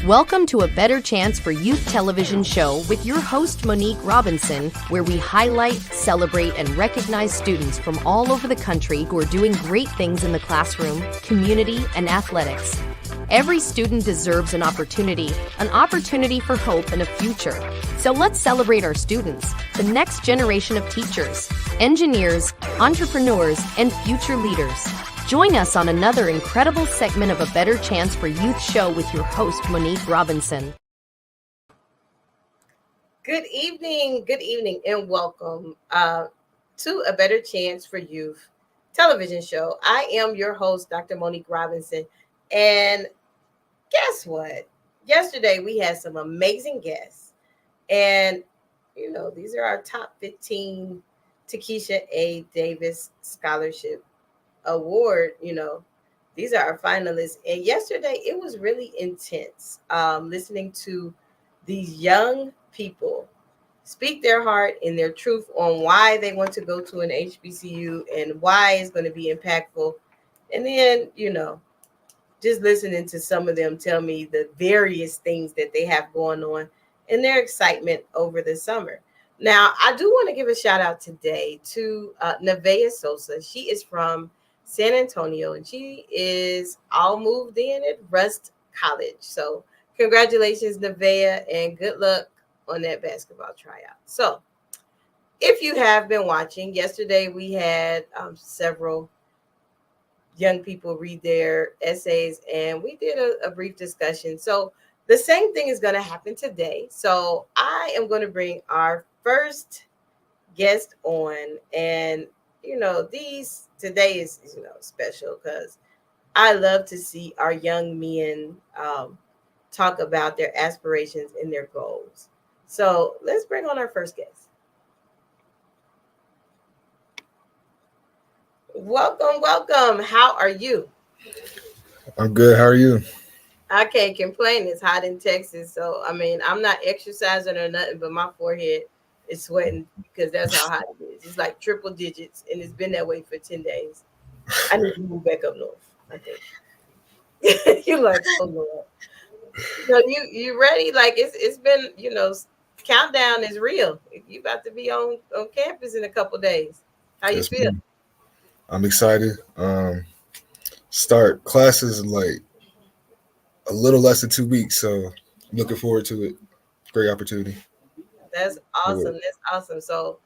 Welcome to A Better Chance for Youth television show with your host, Monique Robinson, where we highlight, celebrate, and recognize students from all over the country who are doing great things in the classroom, community, and athletics. Every student deserves an opportunity for hope and a future. So let's celebrate our students, the next generation of teachers, engineers, entrepreneurs, and future leaders. Join us on another incredible segment of A Better Chance for Youth show with your host, Monique Robinson. Good evening, and welcome to A Better Chance for Youth television show. I am your host, Dr. Monique Robinson, and guess what? Yesterday, we had some amazing guests, and, these are our top 15 Takisha A. Davis Scholarship Award. These are our finalists, and yesterday it was really intense listening to these young people speak their heart and their truth on why they want to go to an HBCU and why it's going to be impactful. And then just listening to some of them tell me the various things that they have going on and their excitement over the summer. Now, I do want to give a shout out today to Nevaeh Sosa. She is from San Antonio, and she is all moved in at Rust College. So congratulations, Nevaeh, and good luck on that basketball tryout. So if you have been watching, yesterday we had several young people read their essays, and we did a brief discussion. So the same thing is going to happen today. So I am going to bring our first guest on, and today is special because I love to see our young men talk about their aspirations and their goals. So let's bring on our first guest. Welcome. How are you? I'm good. How are you? I can't complain. It's hot in Texas, so I'm not exercising or nothing, but my forehead is sweating because that's how hot it is. It's like triple digits, and it's been that way for 10 days. I need to move back up north, I think. You're like, oh Lord. So you ready? Like it's been, countdown is real. You about to be on campus in a couple days. How you feel? I'm excited. Start classes in like a little less than 2 weeks, so I'm looking forward to it. Great opportunity. That's awesome. So,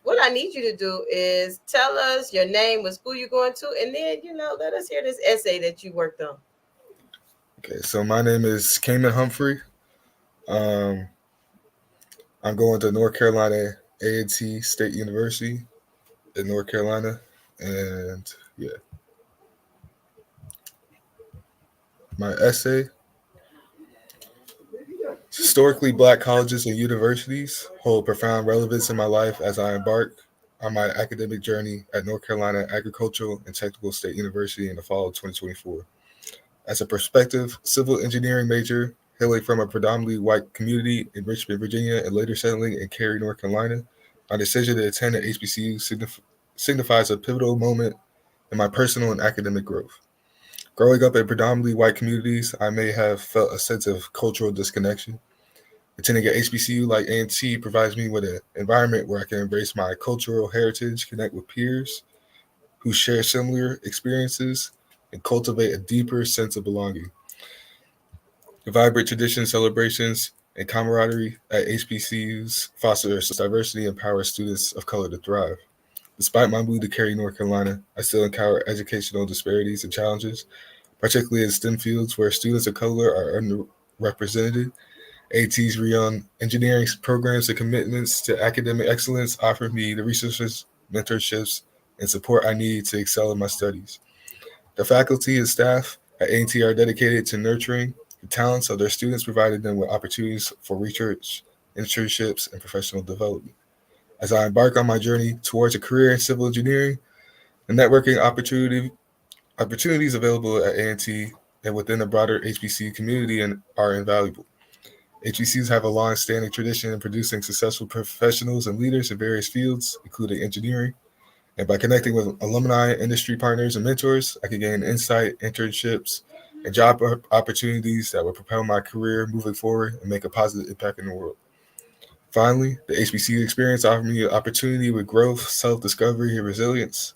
what I need you to do is tell us your name, what school you're going to, and then, let us hear this essay that you worked on. Okay, so my name is Kamen Humphrey. I'm going to North Carolina A&T State University in North Carolina, and my essay: historically Black colleges and universities hold profound relevance in my life as I embark on my academic journey at North Carolina Agricultural and Technical State University in the fall of 2024. As a prospective civil engineering major, hailing from a predominantly white community in Richmond, Virginia, and later settling in Cary, North Carolina, my decision to attend an HBCU signifies a pivotal moment in my personal and academic growth. Growing up in predominantly white communities, I may have felt a sense of cultural disconnection. Attending an HBCU like A&T provides me with an environment where I can embrace my cultural heritage, connect with peers who share similar experiences, and cultivate a deeper sense of belonging. The vibrant traditions, celebrations, and camaraderie at HBCUs foster diversity and empower students of color to thrive. Despite my move to Cary, North Carolina, I still encounter educational disparities and challenges, particularly in STEM fields where students of color are underrepresented. AT's renowned engineering programs and commitments to academic excellence offer me the resources, mentorships, and support I need to excel in my studies. The faculty and staff at A&T are dedicated to nurturing the talents of their students, providing them with opportunities for research, internships, and professional development. As I embark on my journey towards a career in civil engineering, the networking opportunities available at A&T and within the broader HBCU community are invaluable. HBCUs have a long-standing tradition in producing successful professionals and leaders in various fields, including engineering. And by connecting with alumni, industry partners, and mentors, I can gain insight, internships, and job opportunities that will propel my career moving forward and make a positive impact in the world. Finally, the HBCU experience offered me an opportunity with growth, self-discovery, and resilience.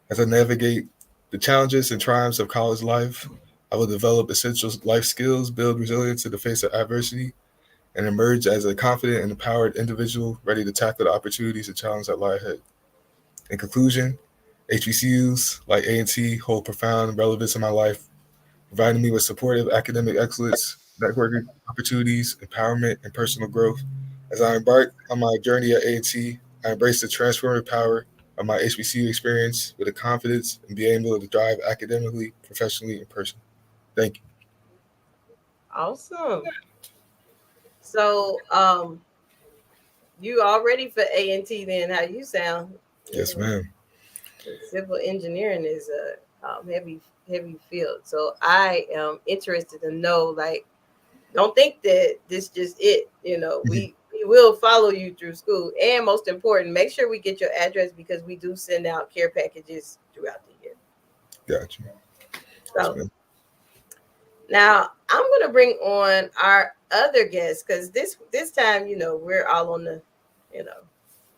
As I navigate the challenges and triumphs of college life, I will develop essential life skills, build resilience in the face of adversity, and emerge as a confident and empowered individual ready to tackle the opportunities and challenges that lie ahead. In conclusion, HBCUs like A&T hold profound relevance in my life, providing me with supportive academic excellence, networking opportunities, empowerment, and personal growth. As I embark on my journey at A&T, I embrace the transformative power of my HBCU experience with the confidence and being able to thrive academically, professionally, and personally. Thank you. Awesome. So, you all ready for A&T then? How you sound? You Yes, know, ma'am. civil engineering is a heavy field. So I am interested to know, like, don't think that this just it. We will follow you through school, and most important, make sure we get your address because we do send out care packages throughout the year. Got you. Yes, So ma'am. now I'm gonna bring on our other guest because this time, we're all on the, you know,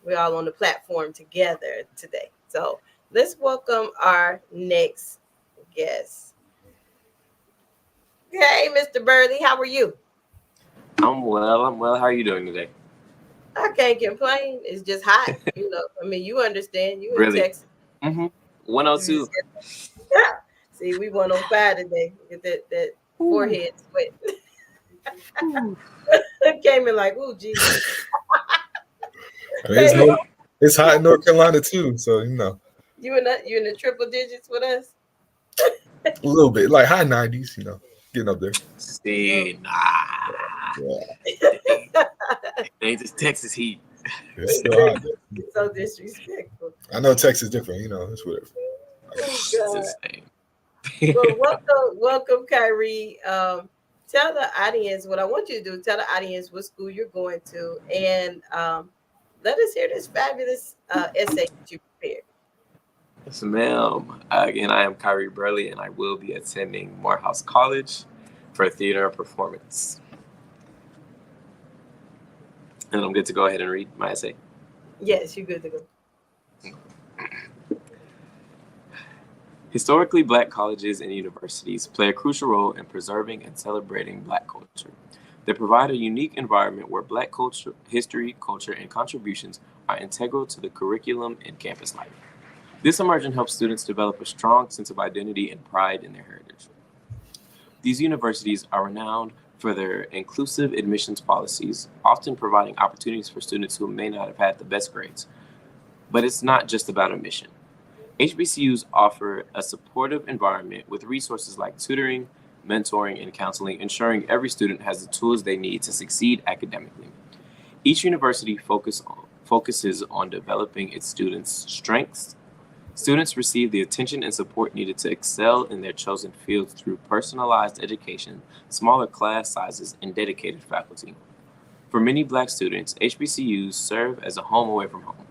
we're all on the platform together today. So let's welcome our next guest. Hey, Mr. Burley, how are you? I'm well. I'm well. How are you doing today? I can't complain. It's just hot. I mean, you understand. You in Really? Texas. Mm-hmm. You just 102. see, we 105 today. Get that Ooh. forehead sweat. Ooh. Came in like, ooh, Jesus. I mean, it's hot in North Carolina too, so You in the triple digits with us? a little bit like high 90s, getting up there. Mm. See, Yeah, they ain't just Texas heat. it's still hot there. So disrespectful. I know Texas is different, it's whatever. Oh It's God. the same. Well, welcome, Kyrie. Tell the audience what I want you to do. Tell the audience what school you're going to, and let us hear this fabulous essay that you prepared. Yes, ma'am. Again, I am Kyrie Burley, and I will be attending Morehouse College for theater and performance. And I'm good to go ahead and read my essay. Yes, you're good to go. Historically, Black colleges and universities play a crucial role in preserving and celebrating Black culture. They provide a unique environment where Black culture, history, culture, and contributions are integral to the curriculum and campus life. This immersion helps students develop a strong sense of identity and pride in their heritage. These universities are renowned for their inclusive admissions policies, often providing opportunities for students who may not have had the best grades. But it's not just about admission. HBCUs offer a supportive environment with resources like tutoring, mentoring, and counseling, ensuring every student has the tools they need to succeed academically. Each university focuses on developing its students' strengths. Students receive the attention and support needed to excel in their chosen fields through personalized education, smaller class sizes, and dedicated faculty. For many Black students, HBCUs serve as a home away from home.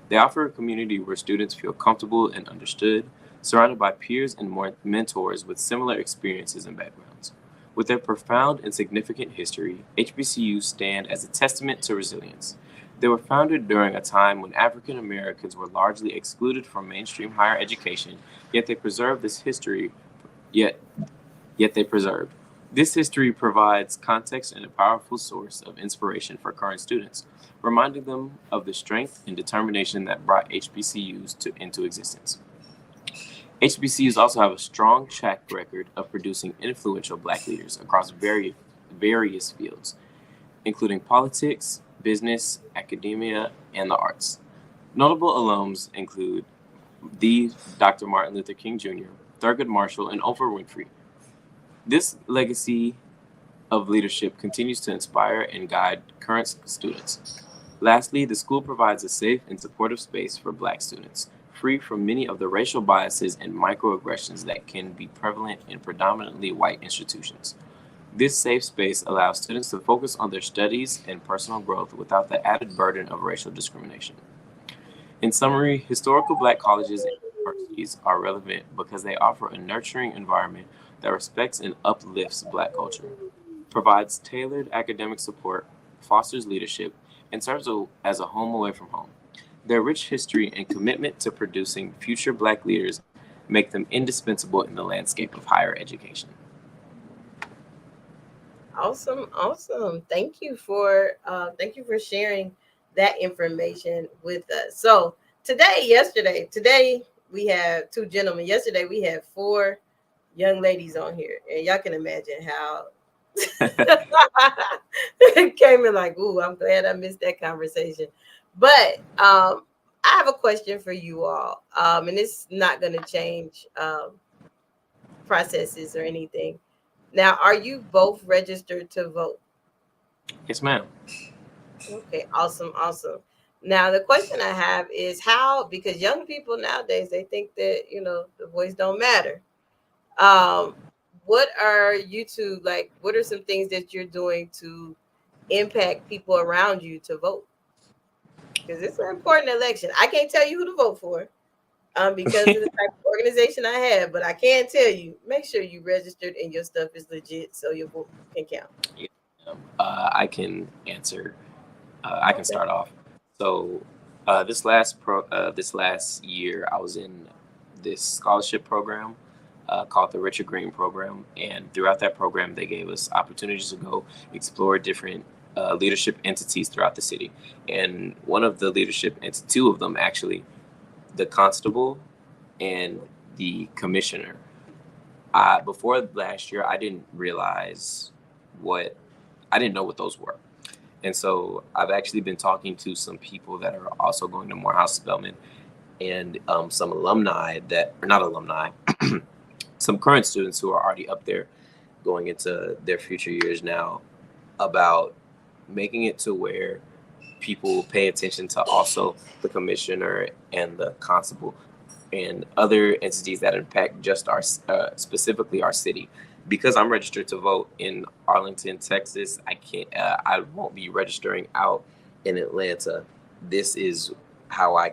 They offer a community where students feel comfortable and understood, surrounded by peers and mentors with similar experiences and backgrounds. With their profound and significant history, HBCUs stand as a testament to resilience. They were founded during a time when African Americans were largely excluded from mainstream higher education, yet they preserved this history, yet they preserved. This history provides context and a powerful source of inspiration for current students, reminding them of the strength and determination that brought HBCUs into existence. HBCUs also have a strong track record of producing influential Black leaders across various fields, including politics, business, academia, and the arts. Notable alums include the Dr. Martin Luther King Jr., Thurgood Marshall, and Oprah Winfrey. This legacy of leadership continues to inspire and guide current students. Lastly, the school provides a safe and supportive space for Black students, free from many of the racial biases and microaggressions that can be prevalent in predominantly white institutions. This safe space allows students to focus on their studies and personal growth without the added burden of racial discrimination. In summary, historical Black colleges and universities are relevant because they offer a nurturing environment that respects and uplifts Black culture, provides tailored academic support, fosters leadership, and serves as a home away from home. Their rich history and commitment to producing future Black leaders make them indispensable in the landscape of higher education. Awesome. Thank you for sharing that information with us. So today we have two gentlemen. Yesterday we had four young ladies on here, and y'all can imagine how it came in like, ooh, I'm glad I missed that conversation. But I have a question for you all, and it's not going to change processes or anything. Now, are you both registered to vote? Yes, ma'am. Okay, awesome. Now, the question I have is how, because young people nowadays, they think that, the voice don't matter. Um, what are you two, like, what are some things that you're doing to impact people around you to vote? Because it's an important election. I can't tell you who to vote for because of the type of organization I have, but I can tell you, make sure you registered and your stuff is legit so your vote can count. Yeah. I can answer. I can Okay. start off. So this last year, I was in this scholarship program called the Richard Green program, and throughout that program, they gave us opportunities to go explore different leadership entities throughout the city. And one of the two of them actually, the constable and the commissioner. Before last year, what I didn't know what those were. And so I've actually been talking to some people that are also going to Morehouse Spelman, and some alumni that are not alumni, some current students who are already up there going into their future years now, about making it to where people pay attention to also the commissioner and the constable and other entities that impact just our specifically our city. Because I'm registered to vote in Arlington, Texas, I won't be registering out in Atlanta. This is how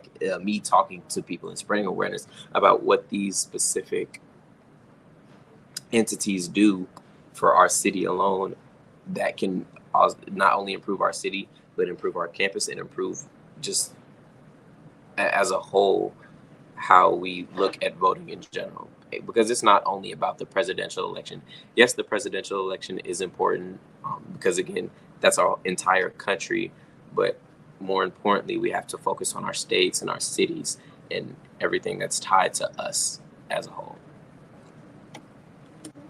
me talking to people and spreading awareness about what these specific entities do for our city alone, that can not only improve our city, but improve our campus and improve just as a whole how we look at voting in general. Because it's not only about the presidential election. Yes, the presidential election is important because, again, that's our entire country. But more importantly, we have to focus on our states and our cities and everything that's tied to us as a whole.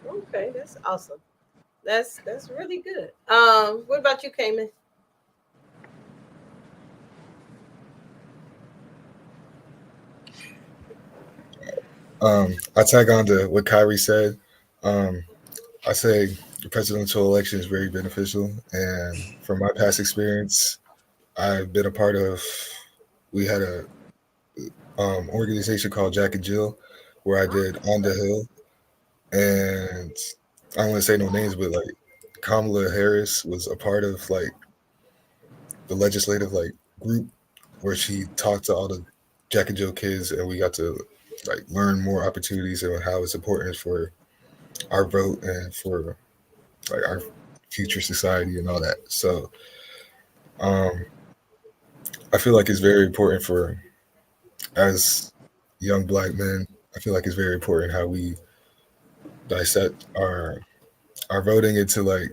Okay, that's awesome. That's really good. What about you, Cayman? I tag on to what Kyrie said. Um, I say the presidential election is very beneficial, and from my past experience, I've been a part of. We had a organization called Jack and Jill, where I did on the Hill, and I don't want to say no names, but like Kamala Harris was a part of like the legislative like group where she talked to all the Jack and Jill kids, and we got to like learn more opportunities and how it's important for our vote and for like our future society and all that. So um, I feel like it's very important for as young Black men. I feel like it's very important how we dissect our voting into like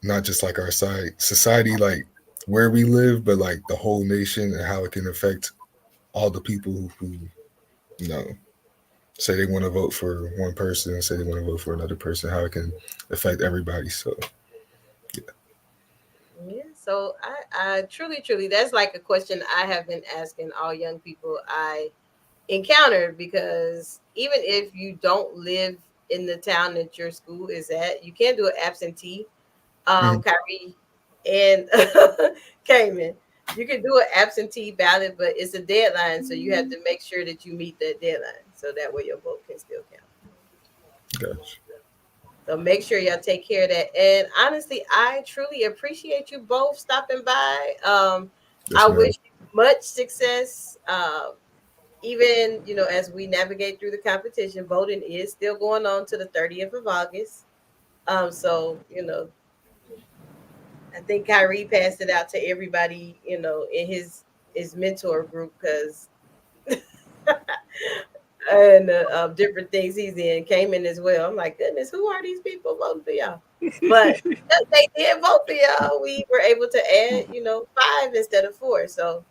not just like our side society, like where we live, but like the whole nation and how it can affect all the people who you know say they want to vote for one person, say they want to vote for another person, how it can affect everybody. So Yeah, so I truly, that's like a question I have been asking all young people I encountered, because even if you don't live in the town that your school is at, you can do an absentee. mhm. Kyrie and Cayman, you can do an absentee ballot, but it's a deadline, so you have to make sure that you meet that deadline, so that way your vote can still count. Gosh. So make sure y'all take care of that. And honestly, I truly appreciate you both stopping by. Yes, I ma'am. wish you much success. even, as we navigate through the competition, voting is still going on to the 30th of August. So, I think Kyrie passed it out to everybody, in his mentor group, because and different things he's in came in as well. I'm like, goodness, who are these people voting for y'all? But they did vote for y'all. We were able to add, 5 instead of 4. So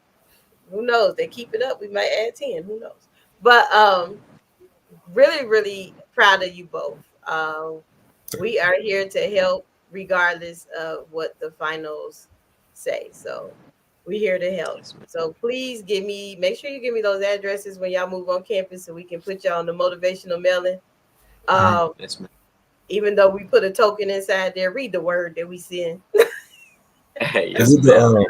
who knows? They keep it up. We might add 10. Who knows? But really, really proud of you both. We are here to help regardless of what the finals say. So we're here to help. Yes, ma'am. So please make sure you give me those addresses when y'all move on campus so we can put y'all on the motivational mailing. Mhm. Um, Yes, ma'am. Even though we put a token inside there, read the word that we send. Is Yes, it the ma'am.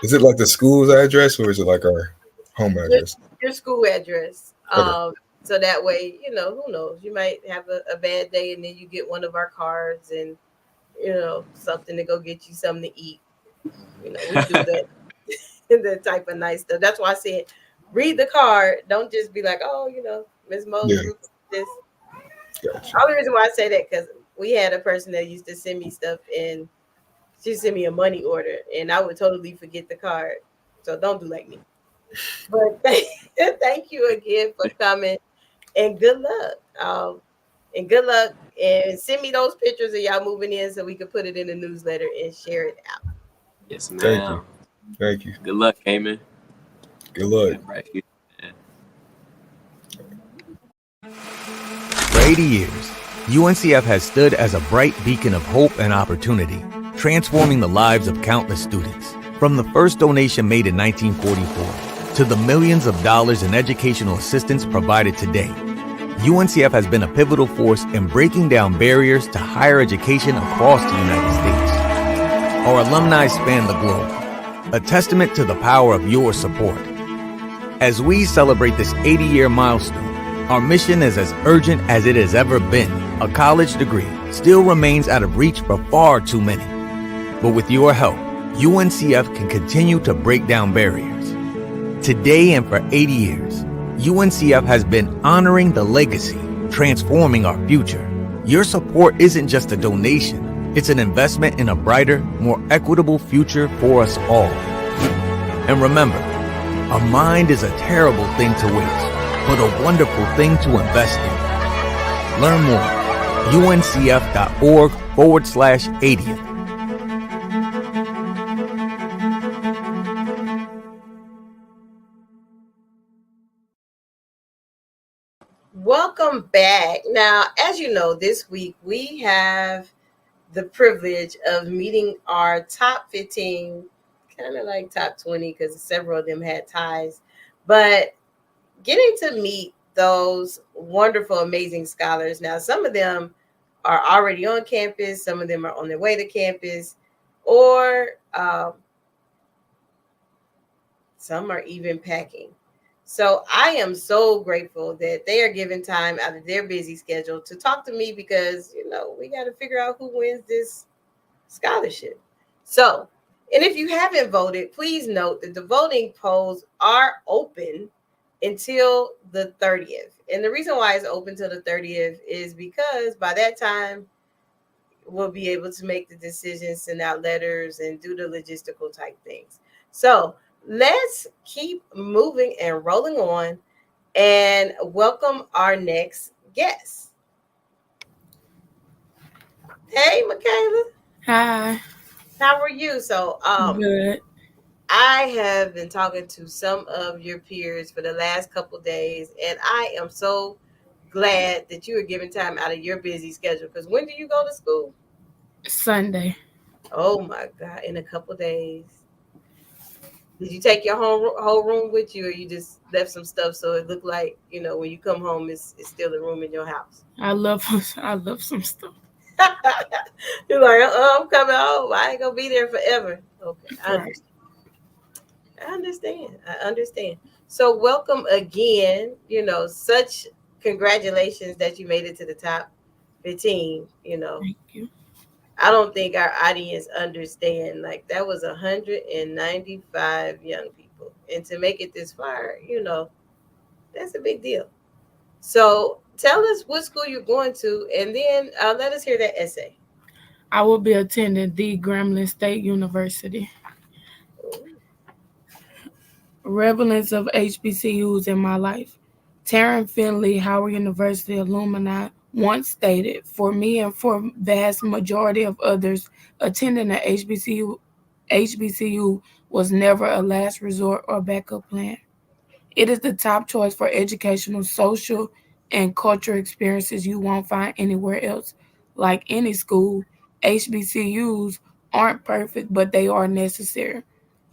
is it like the school's address or is it like our home your, address? your school address. Okay. So that way, who knows? You might have a bad day and then you get one of our cards and something to go get you something to eat. We do that that type of nice stuff. That's why I said read the card. Don't just be like, oh, Miss Mo's Yeah, group this. gotcha. Only reason why I say that because we had a person that used to send me stuff and she sent me a money order and I would totally forget the card. So don't do like me. But thank you again for coming and good luck. And good luck and send me those pictures of y'all moving in so we can put it in the newsletter and share it out. Yes, Thank you. ma'am. Thank you. Good luck, Cayman. Good luck. Got bright future, man. For 80 years, UNCF has stood as a bright beacon of hope and opportunity, transforming the lives of countless students. From the first donation made in 1944 to the millions of dollars in educational assistance provided today, UNCF has been a pivotal force in breaking down barriers to higher education across the United States. Our alumni span the globe, a testament to the power of your support. As we celebrate this 80-year milestone, our mission is as urgent as it has ever been. A college degree still remains out of reach for far too many. But with your help, UNCF can continue to break down barriers. Today and for 80 years, UNCF has been honoring the legacy, transforming our future. Your support isn't just a donation, it's an investment in a brighter, more equitable future for us all. And remember, a mind is a terrible thing to waste, but a wonderful thing to invest in. Learn more. uncf.org/80th. Welcome back. Now, as you know, this week we have the privilege of meeting our top 15, kind of like top 20, because several of them had ties, but getting to meet those wonderful, amazing scholars. Now, some of them are already on campus, some of them are on their way to campus, or some are even packing. So I am so grateful that they are giving time out of their busy schedule to talk to me because, we got to figure out who wins this scholarship. So, and if you haven't voted, please note that the voting polls are open until the 30th. And the reason why it's open till the 30th is because by that time, we'll be able to make the decisions, send out letters, and do the logistical type things. So let's keep moving and rolling on and welcome our next guest. Hey, Michaela. Hi. How are you? So, Good. I have been talking to some of your peers for the last couple of days, and I am so glad that you are giving time out of your busy schedule. Because when do you go to school? Sunday. Oh my God, in a couple of days. Did you take your whole room with you, or you just left some stuff so it looked like when you come home, it's still a room in your house? I love I love some stuff. You're like, I'm coming home. I ain't gonna be there forever. Okay, I Right. understand. I understand. I understand. So welcome again. Such congratulations that you made it to the top 15. Thank you. I don't think our audience understand. Like that was 195 young people, and to make it this far, That's a big deal. So tell us what school you're going to, and then let us hear that essay. I will be attending the Grambling State University. Relevance of HBCUs in my life. Taryn Finley, Howard University alumni, once stated, "For me and for vast majority of others, attending an HBCU was never a last resort or backup plan. It is the top choice for educational, social, and cultural experiences you won't find anywhere else. Like any school, HBCUs aren't perfect, but they are necessary.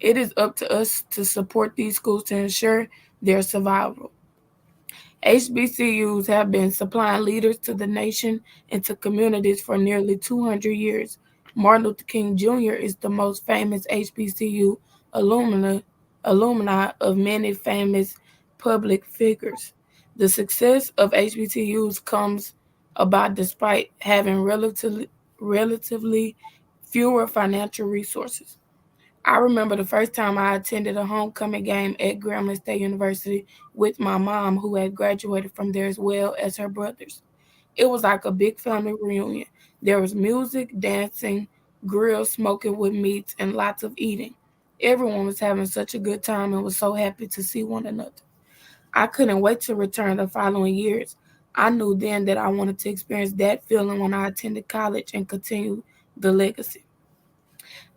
It is up to us to support these schools to ensure their survival. HBCUs have been supplying leaders to the nation and to communities for nearly 200 years. Martin Luther King Jr. is the most famous HBCU alumni of many famous public figures. The success of HBCUs comes about despite having relatively fewer financial resources. I remember the first time I attended a homecoming game at Grambling State University with my mom, who had graduated from there as well as her brothers. It was like a big family reunion. There was music, dancing, grills smoking with meats, and lots of eating. Everyone was having such a good time and was so happy to see one another. I couldn't wait to return the following years. I knew then that I wanted to experience that feeling when I attended college and continue the legacy.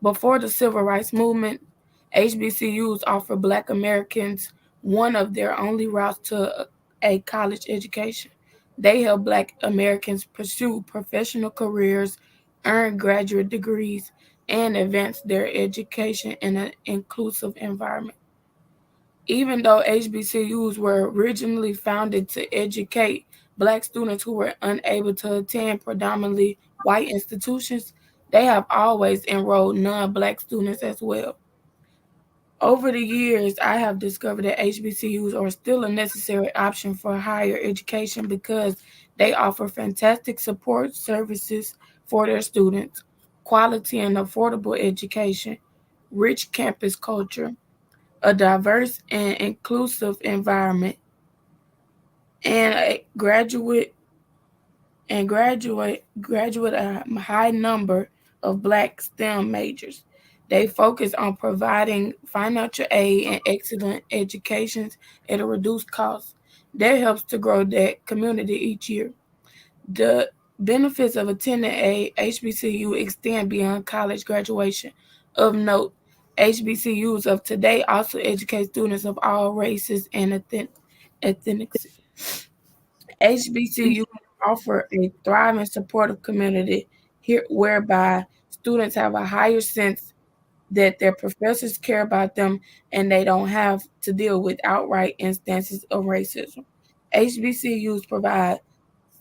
Before the Civil Rights Movement, HBCUs offered Black Americans one of their only routes to a college education. They helped Black Americans pursue professional careers, earn graduate degrees, and advance their education in an inclusive environment. Even though HBCUs were originally founded to educate Black students who were unable to attend predominantly white institutions, they have always enrolled non Black students as well. Over the years, I have discovered that HBCUs are still a necessary option for higher education because they offer fantastic support services for their students, quality and affordable education, rich campus culture, a diverse and inclusive environment, and a graduate a high number of Black STEM majors. They focus on providing financial aid and excellent educations at a reduced cost. That helps to grow that community each year. The benefits of attending a HBCU extend beyond college graduation. Of note, HBCUs of today also educate students of all races and ethnics. HBCUs offer a thriving, supportive community here, whereby students have a higher sense that their professors care about them and they don't have to deal with outright instances of racism. HBCUs provide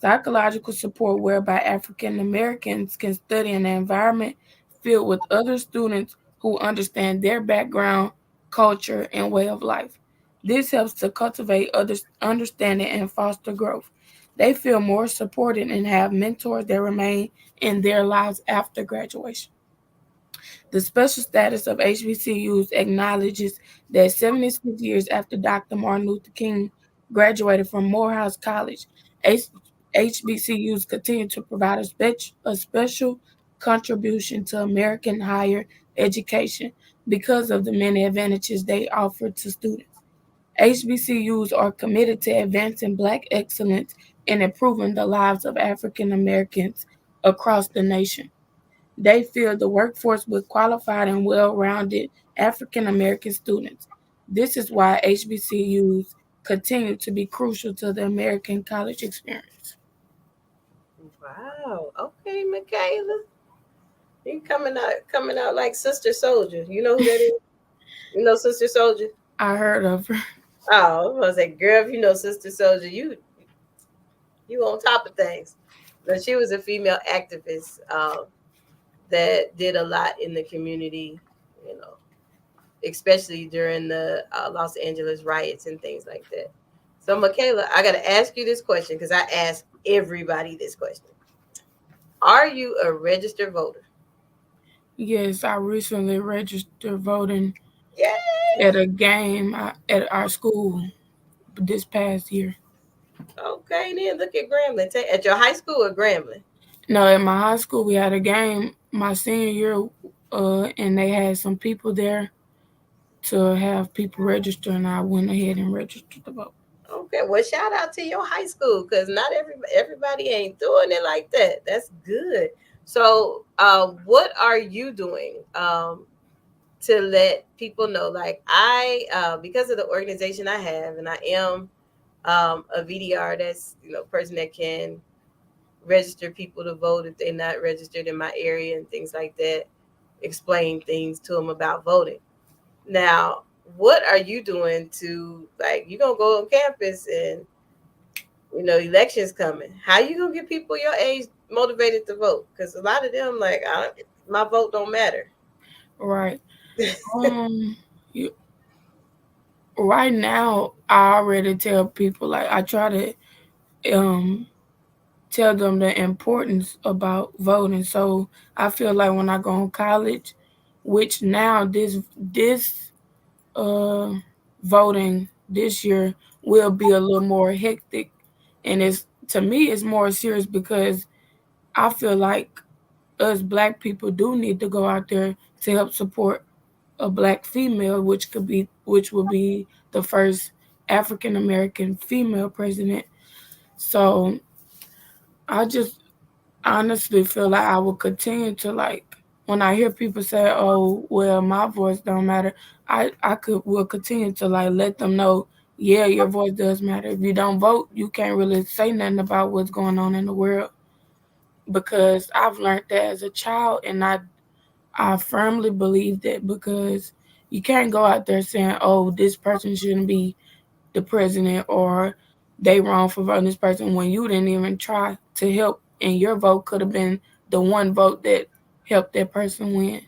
psychological support whereby African Americans can study in an environment filled with other students who understand their background, culture, and way of life. This helps to cultivate others' understanding and foster growth. They feel more supported and have mentors that remain in their lives after graduation. The special status of HBCUs acknowledges that 76 years after Dr. Martin Luther King graduated from Morehouse College, HBCUs continue to provide a special contribution to American higher education because of the many advantages they offer to students. HBCUs are committed to advancing Black excellence and improving the lives of African Americans across the nation. They fill the workforce with qualified and well rounded African American students. This is why HBCUs continue to be crucial to the American college experience. Wow. Okay, Michaela. You coming out like Sister Soldier. You know who that is? You know Sister Soldier? I heard of her. Oh, I was like, girl, if you know Sister Soldier, you on top of things. But she was a female activist that did a lot in the community, you know, especially during the Los Angeles riots and things like that. So, Michaela, I got to ask you this question because I ask everybody this question. Are you a registered voter? Yes, I recently registered voting Yay! at a game at our school. this past year. Okay, then look at Grambling. At your high school or Grambling? No, at my high school we had a game my senior year, and they had some people there to have people register, and I went ahead and registered to vote. Okay, well, shout out to your high school because not everybody ain't doing it like that. That's good. So, what are you doing to let people know? Like because of the organization I have, and I am a VDR, that's person that can register people to vote if they're not registered in my area and things like that. Explain things to them about voting. Now, what are you doing to, like, you're gonna go on campus and elections coming? How you gonna get people your age motivated to vote? Because a lot of them like, my vote don't matter. Right. Right now, I already tell people, like, I try to tell them the importance about voting. So I feel like when I go to college, which now this voting this year will be a little more hectic, and to me it's more serious because I feel like us Black people do need to go out there to help support a Black female, which will be the first African American female president. So I just honestly feel like I will continue to, like, when I hear people say, "Oh, well, my voice don't matter," will continue to, like, let them know, yeah, your voice does matter. If you don't vote, you can't really say nothing about what's going on in the world, because I've learned that as a child, and I firmly believe that, because you can't go out there saying, "Oh, this person shouldn't be the president," or "they wrong for voting this person," when you didn't even try to help, and your vote could have been the one vote that helped that person win.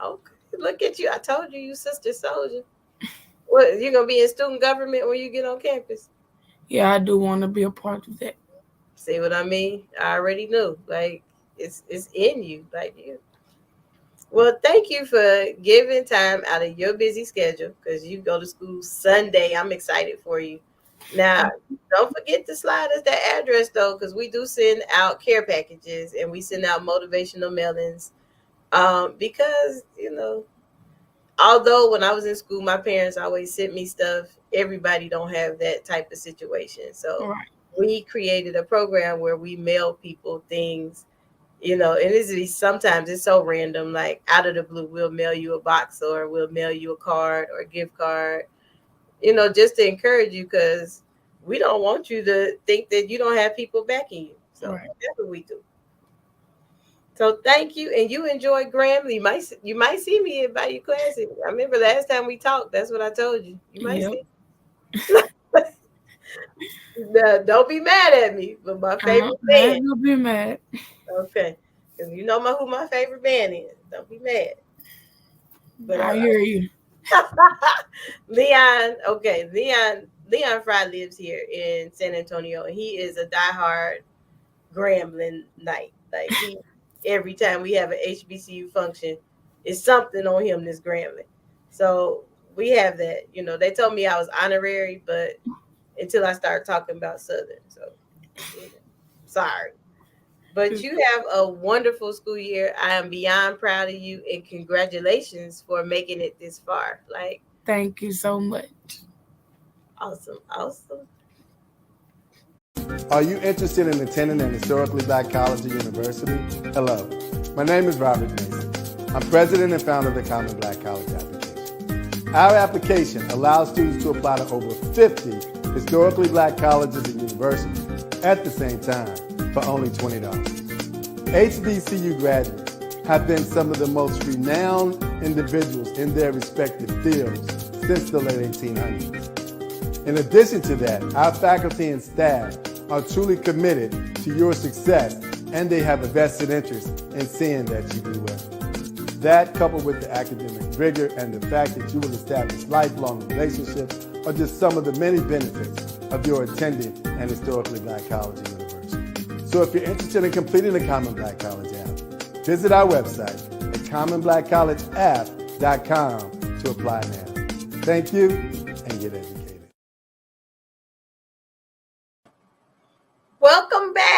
Okay, look at you. I told you, you sister soldier. What, you gonna be in student government when you get on campus? Yeah, I do want to be a part of that. See what I mean? I already knew. Like, it's in you. Like, you. Well, thank you for giving time out of your busy schedule, because you go to school Sunday. I'm excited for you. Now, don't forget to slide us that address, though, because we do send out care packages and we send out motivational mailings. Because, although when I was in school, my parents always sent me stuff, everybody don't have that type of situation. So Right. we created a program where we mail people things, and sometimes it's so random, like out of the blue, we'll mail you a box or we'll mail you a card or a gift card, just to encourage you, because we don't want you to think that you don't have people backing you. So Right. that's what we do. So thank you, and you enjoy Grambling. You might see me at Bayou Classic. I remember last time we talked. That's what I told you. You might Yep. see. Now, don't be mad at me, but my favorite I band. ain't gonna be mad. Okay, because you know who my favorite band is. Don't be mad. But I hear you. Leon. Okay, Leon Fry lives here in San Antonio, and he is a diehard Grambling Knight. Like, every time we have an HBCU function, it's something on him that's Grambling. So we have that. They told me I was honorary, but until I started talking about Southern. So sorry. But you have a wonderful school year. I am beyond proud of you, and congratulations for making it this far. Like, Thank you so much. awesome. Are you interested in attending an historically Black college or university? Hello, my name is Robert Mason. I'm president and founder of the Common Black College application. Our application allows students to apply to over 50 historically Black colleges and universities at the same time for only $20. HBCU graduates have been some of the most renowned individuals in their respective fields since the late 1800s. In addition to that, our faculty and staff are truly committed to your success, and they have a vested interest in seeing that you do well. That, coupled with the academic rigor and the fact that you will establish lifelong relationships, are just some of the many benefits of your attending an historically Black college or university. So if you're interested in completing the Common Black College app, visit our website at commonblackcollegeapp.com to apply now. Thank you, and get educated.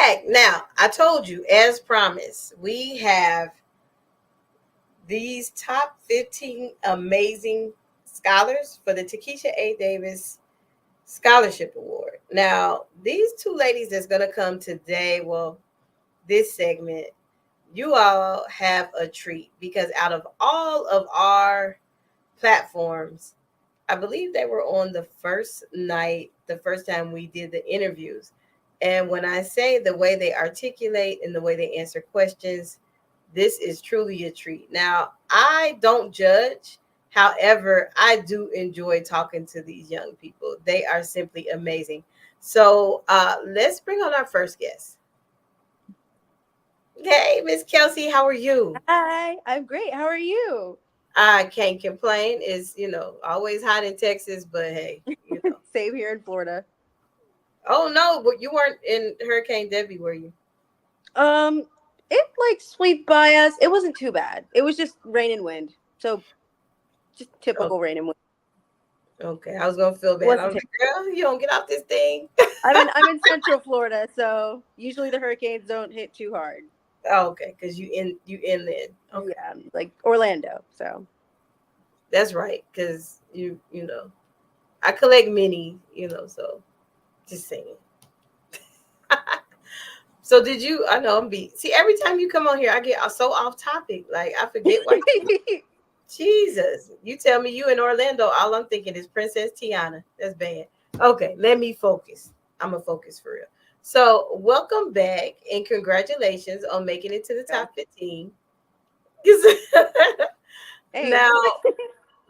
back. Now, I told you, as promised, we have these top 15 amazing scholars for the Takisha A. Davis Scholarship Award. Now, these two ladies that's going to come today, well, this segment, you all have a treat because out of all of our platforms, I believe they were on the first night, the first time we did the interviews. And when I say the way they articulate and the way they answer questions, this is truly a treat. Now, I don't judge. However, I do enjoy talking to these young people. They are simply amazing. So let's bring on our first guest. Hey, Miss Kelsey, how are you? Hi, I'm great. How are you? I can't complain. It's, always hot in Texas, but hey, Same here in Florida. Oh, no, but you weren't in Hurricane Debbie, were you? It like swept by us. It wasn't too bad. It was just rain and wind. So just typical rain and wind. Okay, I was gonna feel bad. I was like, girl, you don't get off this thing. I'm in Central Florida, so usually the hurricanes don't hit too hard. Oh, okay, because you inland. Okay. Yeah, like Orlando. So that's right, because I collect mini, so just saying. So did you? I know I'm beat. See, every time you come on here, I get so off topic. Like I forget what. Jesus, you tell me you in Orlando. All I'm thinking is Princess Tiana. That's bad. Okay, let me focus. I'm gonna focus for real. So welcome back and congratulations on making it to the top 15. Hey. Now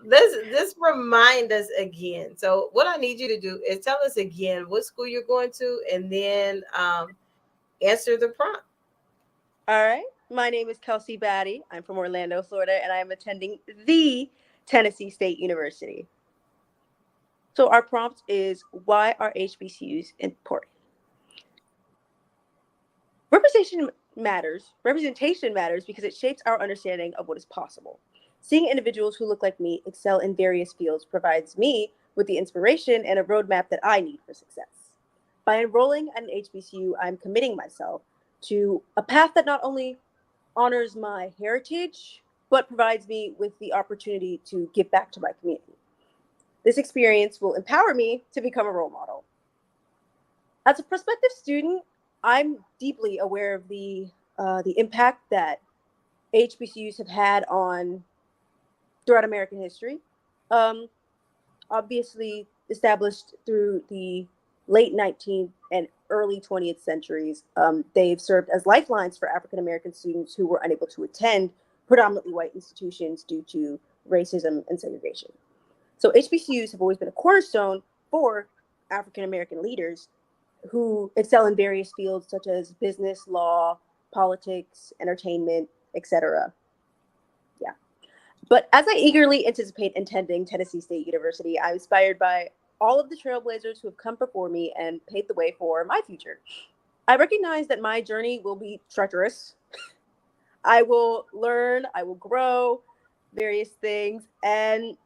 let's remind us again. So what I need you to do is tell us again what school you're going to, and then answer the prompt. All right. My name is Kelsey Batty. I'm from Orlando, Florida, and I'm attending the Tennessee State University. So our prompt is, why are HBCUs important? Representation matters because it shapes our understanding of what is possible. Seeing individuals who look like me excel in various fields provides me with the inspiration and a roadmap that I need for success. By enrolling at an HBCU, I'm committing myself to a path that not only honors my heritage, but provides me with the opportunity to give back to my community. This experience will empower me to become a role model. As a prospective student, I'm deeply aware of the impact that HBCUs have had throughout American history. Obviously, established through the late 19th and early 20th centuries, they've served as lifelines for African American students who were unable to attend predominantly white institutions due to racism and segregation. So HBCUs have always been a cornerstone for African American leaders who excel in various fields such as business, law, politics, entertainment, etc. Yeah. But as I eagerly anticipate attending Tennessee State University, I'm inspired by all of the trailblazers who have come before me and paved the way for my future. I recognize that my journey will be treacherous. I will learn, I will grow various things, and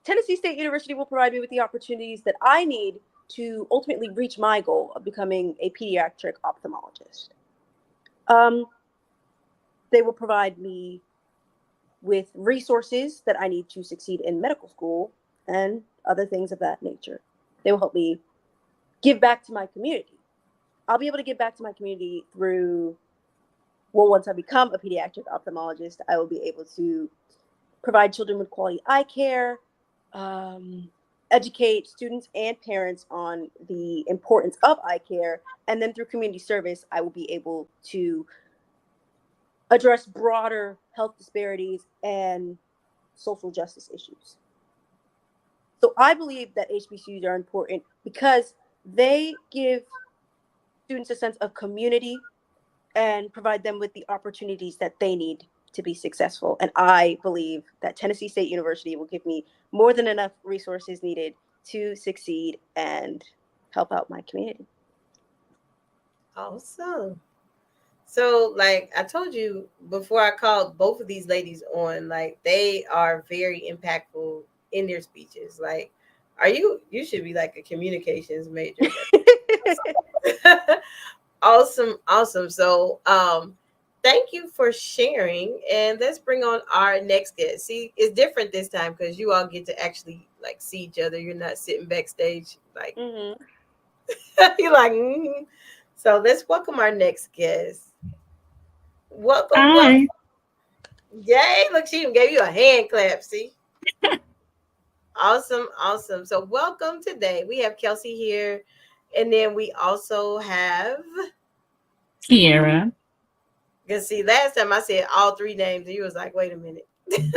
Tennessee State University will provide me with the opportunities that I need to ultimately reach my goal of becoming a pediatric ophthalmologist. They will provide me with resources that I need to succeed in medical school and other things of that nature. They will help me give back to my community. I'll be able to give back to my community through, once I become a pediatric ophthalmologist, I will be able to provide children with quality eye care, educate students and parents on the importance of eye care, and then through community service, I will be able to address broader health disparities and social justice issues. So I believe that HBCUs are important because they give students a sense of community and provide them with the opportunities that they need to be successful. And I believe that Tennessee State University will give me more than enough resources needed to succeed and help out my community. Awesome. So, like I told you before, I called both of these ladies on, like they are very impactful in their speeches. Like, you should be like a communications major. Awesome, awesome. So, thank you for sharing, and let's bring on our next guest. See, it's different this time because you all get to actually like see each other. You're not sitting backstage like Mm-hmm. you're like. So let's welcome our next guest. Welcome, welcome. Hi. Yay! Look, she even gave you a hand clap. See, awesome, awesome. So welcome today. We have Kelsey here, and then we also have. Kiera. Because see, last time I said all three names, and you was like, "Wait a minute." We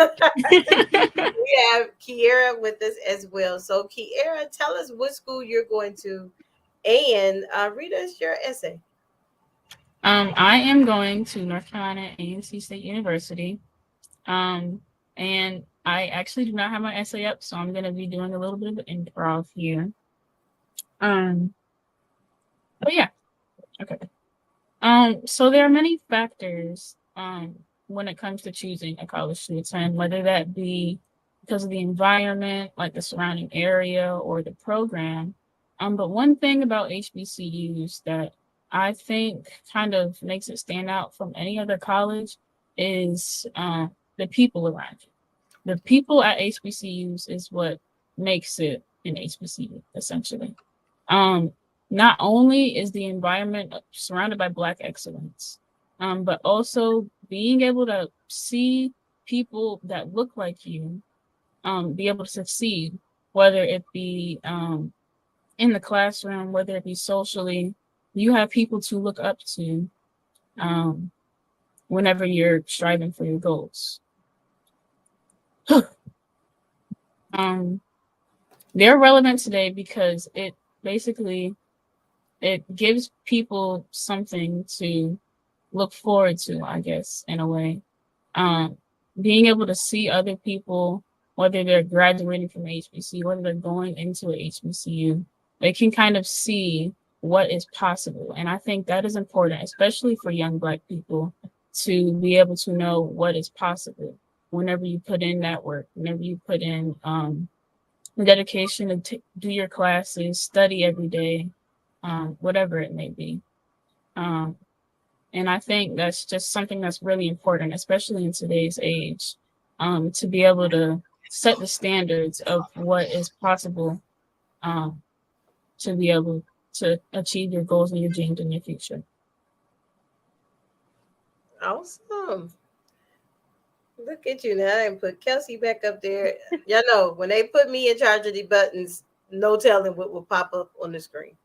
have Kiera with us as well. So, Kiera, tell us what school you're going to, and read us your essay. I am going to North Carolina A&C State University. And I actually do not have my essay up, so I'm gonna be doing a little bit of improv here. Um, but yeah, okay. So there are many factors when it comes to choosing a college to attend, whether that be because of the environment, like the surrounding area or the program. But one thing about HBCUs that I think kind of makes it stand out from any other college is the people around you. The people at HBCUs is what makes it an HBCU, essentially. Um, Not only is the environment surrounded by Black excellence, but also being able to see people that look like you be able to succeed, whether it be in the classroom, whether it be socially. You have people to look up to um, whenever you're striving for your goals. um, they're relevant today because it basically it gives people something to look forward to, I guess, in a way. Um, Being able to see other people, whether they're graduating from HBC, whether they're going into a HBCU, they can kind of see what is possible. And I think that is important, especially for young Black people, to be able to know what is possible whenever you put in that work, whenever you put in dedication to do your classes, study every day, whatever it may be. Um, and I think that's just something that's really important, especially in today's age, to be able to set the standards of what is possible um, to be able to achieve your goals and your dreams in your future. Awesome. Look at you now. And put Kelsey back up there. Y'all know when they put me in charge of the buttons, no telling what will pop up on the screen.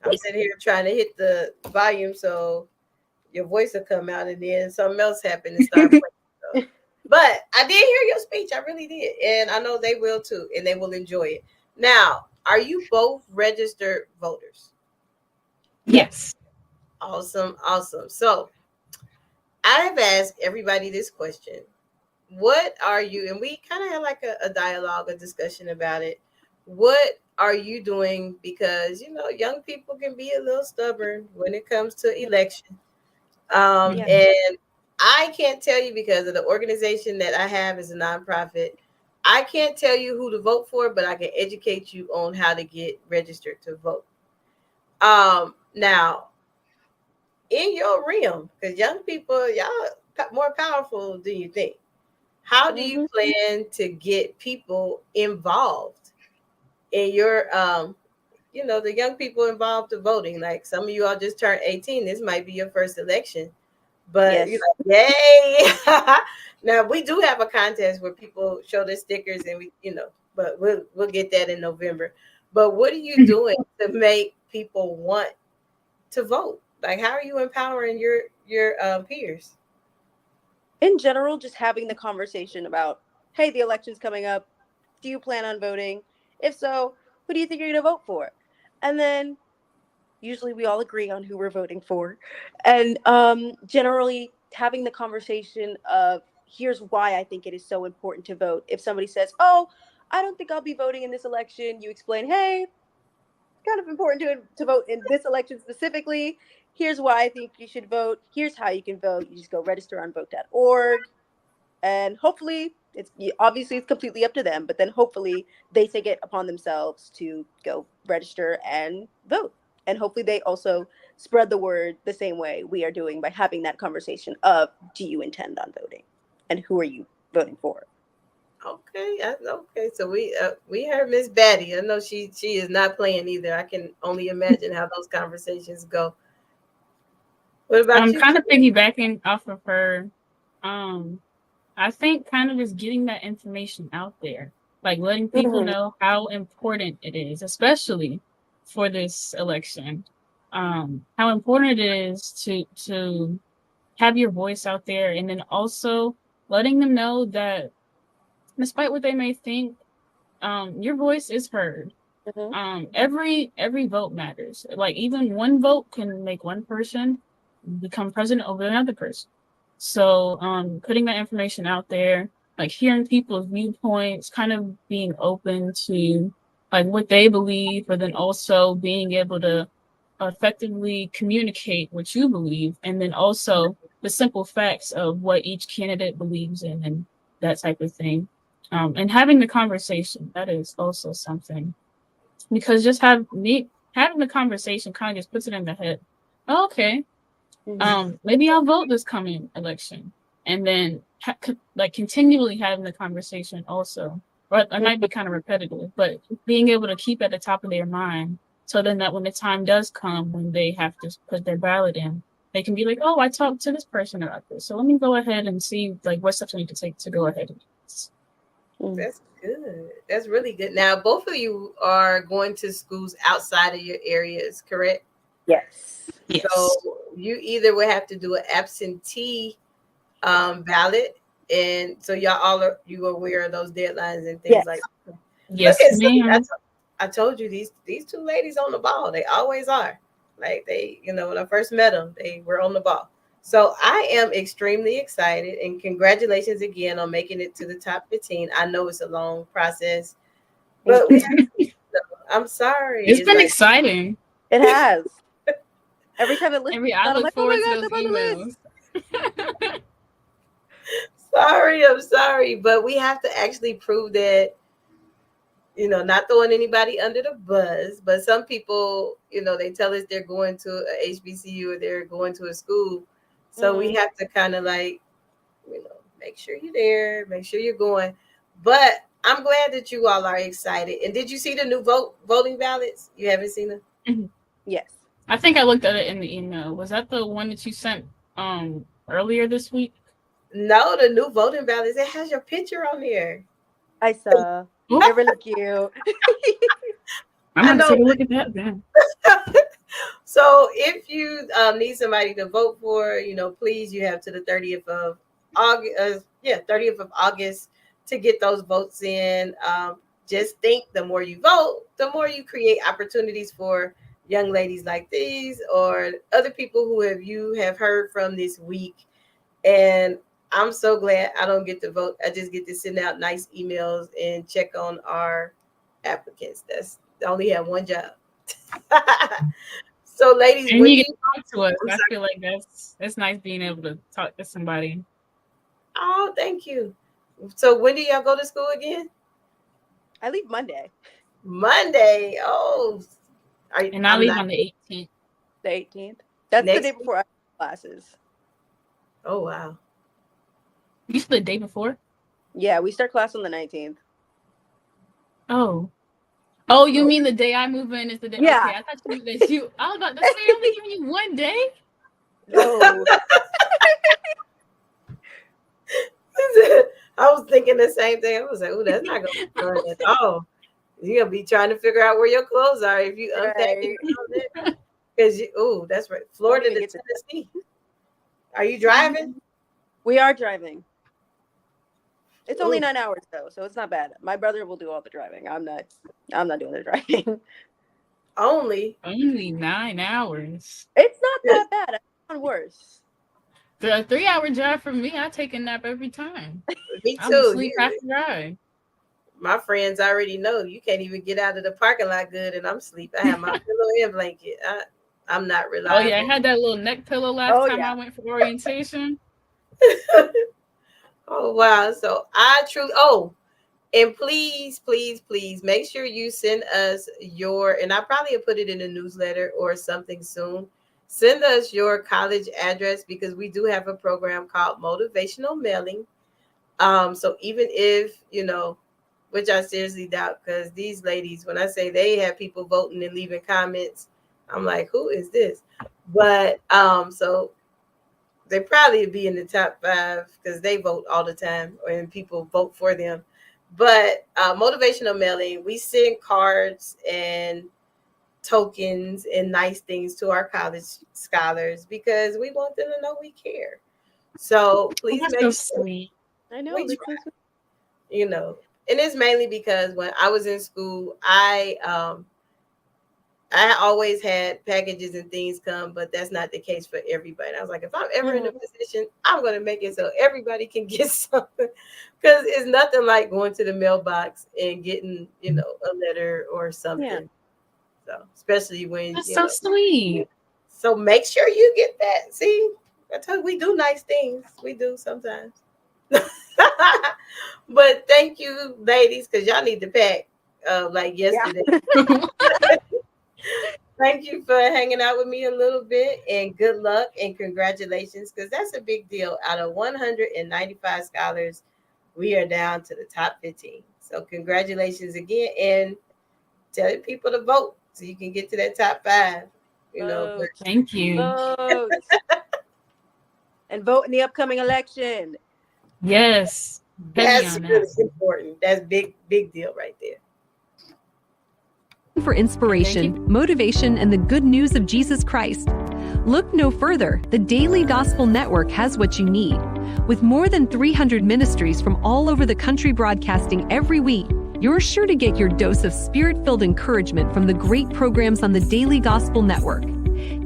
I'm sitting here trying to hit the volume so your voice will come out, and then something else happened and start playing. So. But I did hear your speech. I really did. And I know they will too, and they will enjoy it. Now, are you both registered voters? Yes. Awesome. Awesome. So I have asked everybody this question. What are you, and we kind of had like a dialogue, a discussion about it. What are you doing? Because, young people can be a little stubborn when it comes to election. Yeah. And I can't tell you because of the organization that I have is a nonprofit. I can't tell you who to vote for, but I can educate you on how to get registered to vote. Now, in your realm, because young people, y'all more powerful than you think. How do you Mm-hmm. plan to get people involved in your the young people involved to voting? Like some of you all just turned 18. This might be your first election. But you're Yes. like, yay. Now we do have a contest where people show their stickers and but we'll get that in November. But what are you doing to make people want to vote? Like how are you empowering your peers? In general, just having the conversation about, hey, the election's coming up. Do you plan on voting? If so, who do you think you're going to vote for? And then usually we all agree on who we're voting for. And generally having the conversation of, here's why I think it is so important to vote. If somebody says, oh, I don't think I'll be voting in this election, you explain, hey, kind of important to vote in this election specifically. Here's why I think you should vote. Here's how you can vote. You just go register on vote.org. And hopefully, obviously it's completely up to them, but then hopefully they take it upon themselves to go register and vote. And hopefully they also spread the word the same way we are doing by having that conversation of, do you intend on voting? And who are you voting for? Okay, okay. So we heard Miss Batty. I know she is not playing either. I can only imagine how those conversations go. What about I'm you? kind of piggybacking off of her. I think kind of just getting that information out there, like letting people know how important it is, especially for this election. How important it is to have your voice out there, and then also letting them know that despite what they may think, your voice is heard. Every vote matters. Like even one vote can make one person become president over another person. So putting that information out there, like hearing people's viewpoints, kind of being open to like what they believe, but then also being able to effectively communicate what you believe, and then also the simple facts of what each candidate believes in and that type of thing. And having the conversation, that is also something, because just having the conversation kind of just puts it in the head. Oh, okay, maybe I'll vote this coming election, and then like continually having the conversation also. But I might be kind of repetitive, but being able to keep at the top of their mind, so then that when the time does come when they have to put their ballot in, they can be like, oh, I talked to this person about this, so let me go ahead and see like what steps I need to take to go ahead and do this. That's good. That's really good. Now, both of you are going to schools outside of your areas, correct? Yes. So you either will have to do an absentee ballot, and so y'all all are you aware of those deadlines and things like that. Yes, ma'am. I told you these two ladies on the ball. They always are. Like they, when I first met them, they were on the ball. So I am extremely excited, and congratulations again on making it to the top 15. I know it's a long process, but I'm sorry. It's been exciting. It has. Every time it lists, I look forward to those emails. I'm sorry, but we have to actually prove that, not throwing anybody under the bus, but some people, they tell us they're going to a HBCU or they're going to a school. So we have to kind of like, make sure you're there, make sure you're going. But I'm glad that you all are excited. And did you see the new voting ballots? You haven't seen them? Mm-hmm. Yes. I think I looked at it in the email. Was that the one that you sent earlier this week? No, the new voting ballots. It has your picture on there. I saw. They're really cute. I'm gonna take a look at that then. So if you need somebody to vote for, please, you have to the 30th of August. 30th of August to get those votes in. Just think, the more you vote, the more you create opportunities for young ladies like these or other people who you have heard from this week. And I'm so glad I don't get to vote. I just get to send out nice emails and check on our applicants. I only have one job. So, ladies, and you get to talk to us. I feel like that's nice being able to talk to somebody. Oh, thank you. So, when do y'all go to school again? I leave Monday. Monday. Oh, and I leave on the 18th. The 18th. That's the day before classes. Oh wow. You said the day before? Yeah, we start class on the 19th. Oh, you mean the day I move in is the day? Yeah. Okay, I thought you. I was about to say, they're only giving you one day. No. I was thinking the same thing. I was like, "Oh, that's not gonna be fun at all." You're gonna be trying to figure out where your clothes are if you unpack it. Because that's right, Florida to Tennessee. Are you driving? We are driving. It's only 9 hours though, so it's not bad. My brother will do all the driving. I'm not doing the driving. Only 9 hours. It's not that bad. I've gone worse. The 3-hour drive for me, I take a nap every time. Me too. I'll sleep half the ride. My friends already know you can't even get out of the parking lot good, and I'm asleep. I have my pillow and blanket. I'm not reliable. Oh yeah, I had that little neck pillow last time I went for orientation. Oh wow! So I truly. And please, please, please make sure you send us and I probably will put it in a newsletter or something soon. Send us your college address because we do have a program called Motivational Mailing. So even if, which I seriously doubt, because these ladies, when I say they have people voting and leaving comments, I'm like, who is this? But so they probably be in the top 5 because they vote all the time and people vote for them. But motivational mailing, we send cards and tokens and nice things to our college scholars because we want them to know we care. So please That's make so sure. sweet. I know. We That's try. so And it's mainly because when I was in school, I always had packages and things come, but that's not the case for everybody. I was like, if I'm ever in a position, I'm going to make it so everybody can get something, because it's nothing like going to the mailbox and getting, a letter or something. Yeah. So especially when, That's so sweet. So make sure you get that. See, I told you we do nice things. We do sometimes. But thank you, ladies, because y'all need to pack like yesterday. Yeah. Thank you for hanging out with me a little bit, and good luck and congratulations, because that's a big deal. Out of 195 scholars, we are down to the top 15. So congratulations again, and tell people to vote so you can get to that top 5. Thank you. Vote. And vote in the upcoming election. Yes. That's really important. That's big deal right there. For inspiration, motivation, and the good news of Jesus Christ. Look no further. The Daily Gospel Network has what you need. With more than 300 ministries from all over the country broadcasting every week, you're sure to get your dose of spirit-filled encouragement from the great programs on the Daily Gospel Network.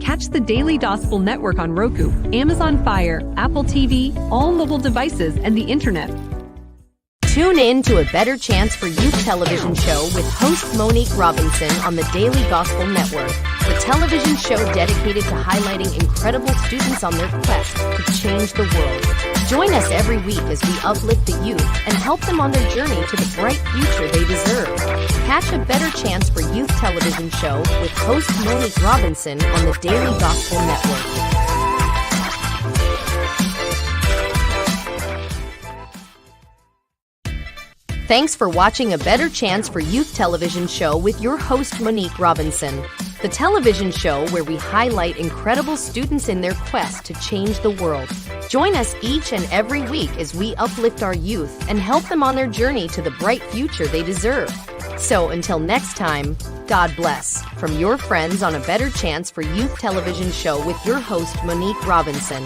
Catch the Daily Gospel Network on Roku, Amazon Fire, Apple TV, all mobile devices, and the internet. Tune in to A Better Chance for Youth television show with host Monique Robinson on the Daily Gospel Network, a television show dedicated to highlighting incredible students on their quest to change the world. Join us every week as we uplift the youth and help them on their journey to the bright future they deserve. Catch A Better Chance for Youth television show with host Monique Robinson on the Daily Gospel Network. Thanks for watching A Better Chance for Youth television show with your host, Monique Robinson. The television show where we highlight incredible students in their quest to change the world. Join us each and every week as we uplift our youth and help them on their journey to the bright future they deserve. So until next time, God bless. From your friends on A Better Chance for Youth television show with your host, Monique Robinson.